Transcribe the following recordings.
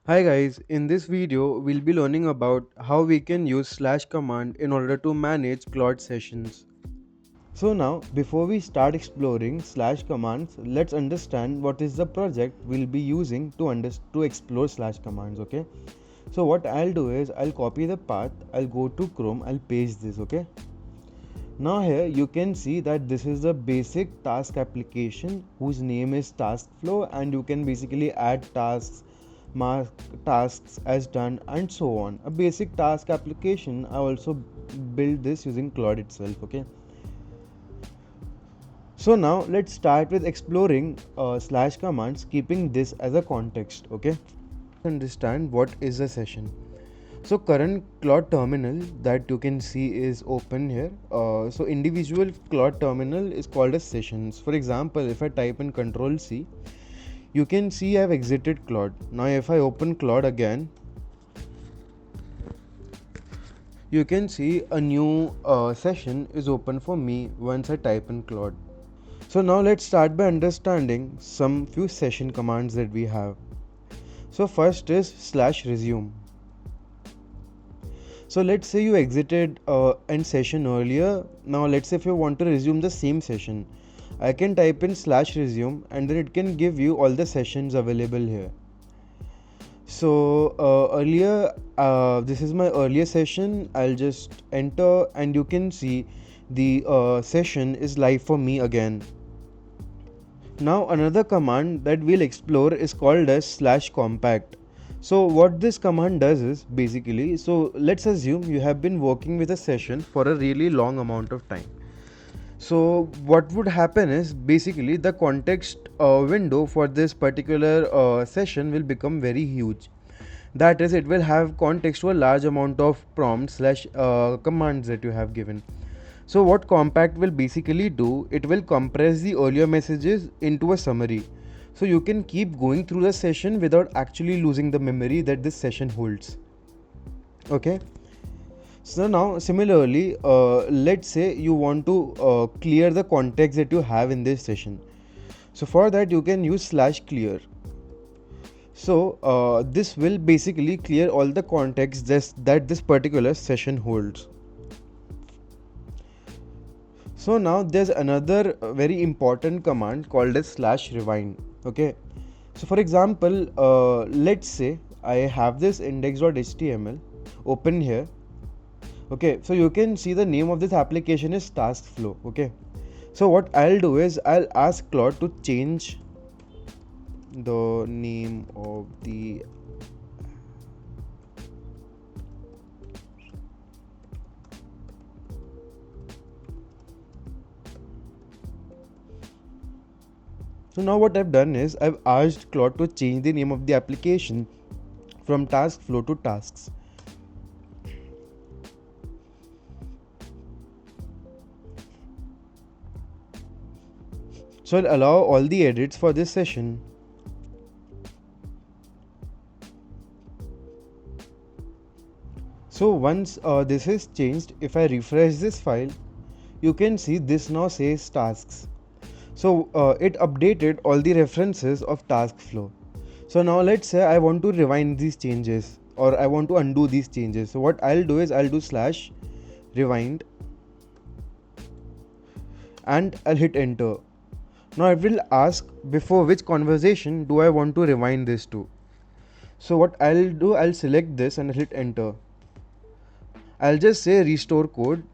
Hi guys, in this video we'll be learning about how we can use slash command in order to manage Claude sessions. So now before we start exploring slash commands, let's understand what is the project we'll be using to explore slash commands, okay? So what I'll do is I'll copy the path, I'll go to Chrome, I'll paste this, okay? Now here you can see that this is the basic task application whose name is task flow, and you can basically add tasks, mark tasks as done, and so on. A basic task application. I also built this using Claude itself, okay? So now let's start with exploring slash commands, keeping this as a context, okay? Understand what is a session. So current Claude terminal that you can see is open here. So individual Claude terminal is called as sessions. For example, if I type in Control C, you can see I've exited Claude. Now if I open Claude again, you can see a new session is open for me once I type in Claude. So now let's start by understanding some few session commands that we have. So first is slash resume. So let's say you exited an session earlier. Now let's say if you want to resume the same session, I can type in slash resume and then it can give you all the sessions available here. So earlier, this is my earlier session. I'll just enter and you can see the session is live for me again. Now another command that we'll explore is called as slash compact. So what this command does is basically, so let's assume you have been working with a session for a really long amount of time. So what would happen is basically the context window for this particular session will become very huge. That is, it will have context to a large amount of prompts slash commands that you have given. So what compact will basically do, it will compress the earlier messages into a summary. So you can keep going through the session without actually losing the memory that this session holds. Okay. So now similarly, let's say you want to clear the context that you have in this session. So for that you can use slash clear. So this will basically clear all the context that this particular session holds. So now there's another very important command called as slash rewind. Okay. So for example, let's say I have this index.html open here. Okay, so you can see the name of this application is task flow. Okay, so what I'll do is I'll ask Claude to change the name of the so now what I've done is I've asked Claude to change the name of the application from task flow to tasks. So I'll allow all the edits for this session. So once this is changed, if I refresh this file, you can see this now says tasks. So it updated all the references of task flow. So now let's say I want to rewind these changes or I want to undo these changes. So what I'll do is I'll do slash rewind and I'll hit enter. Now it will ask before which conversation do I want to rewind this to. So what I'll do, I'll select this and I'll hit enter. I'll just say restore code.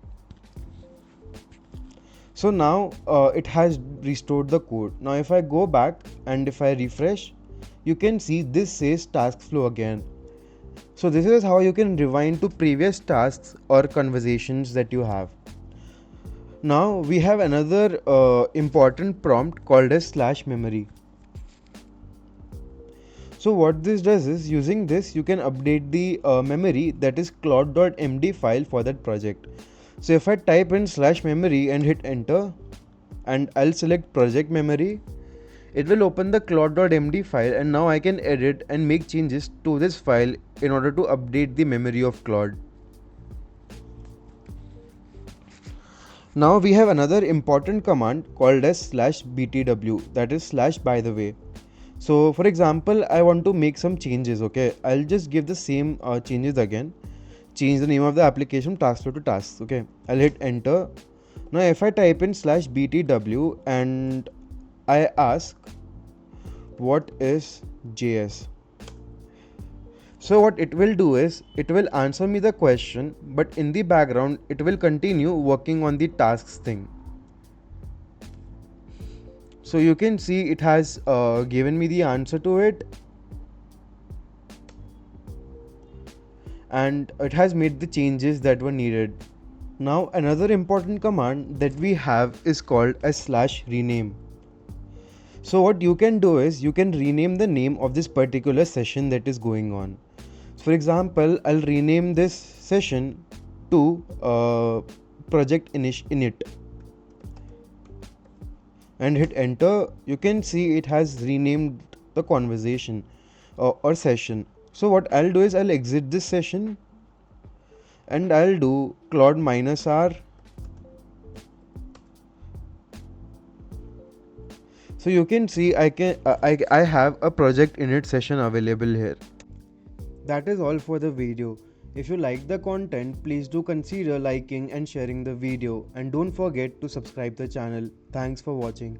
So now it has restored the code. Now if I go back and if I refresh, you can see this says task flow again. So this is how you can rewind to previous tasks or conversations that you have. Now we have another important prompt called as slash memory. So what this does is using this you can update the memory, that is claude.md file for that project. So if I type in slash memory and hit enter and I'll select project memory, it will open the claude.md file and now I can edit and make changes to this file in order to update the memory of Claude. Now we have another important command called as slash btw, that is slash by the way. So for example, I want to make some changes. Okay, I'll just give the same changes again. Change the name of the application taskflow to tasks. Okay, I'll hit enter. Now if I type in /btw and I ask what is JS, so what it will do is it will answer me the question, but in the background it will continue working on the tasks thing. So you can see it has given me the answer to it, and it has made the changes that were needed. Now another important command that we have is called as /rename. So what you can do is you can rename the name of this particular session that is going on. For example, I'll rename this session to project init and hit enter. You can see it has renamed the conversation or session. So what I'll do is I'll exit this session and I'll do Claude -R. So you can see I have a project init session available here. That is all for the video. If you like the content, please do consider liking and sharing the video, and don't forget to subscribe the channel. Thanks for watching.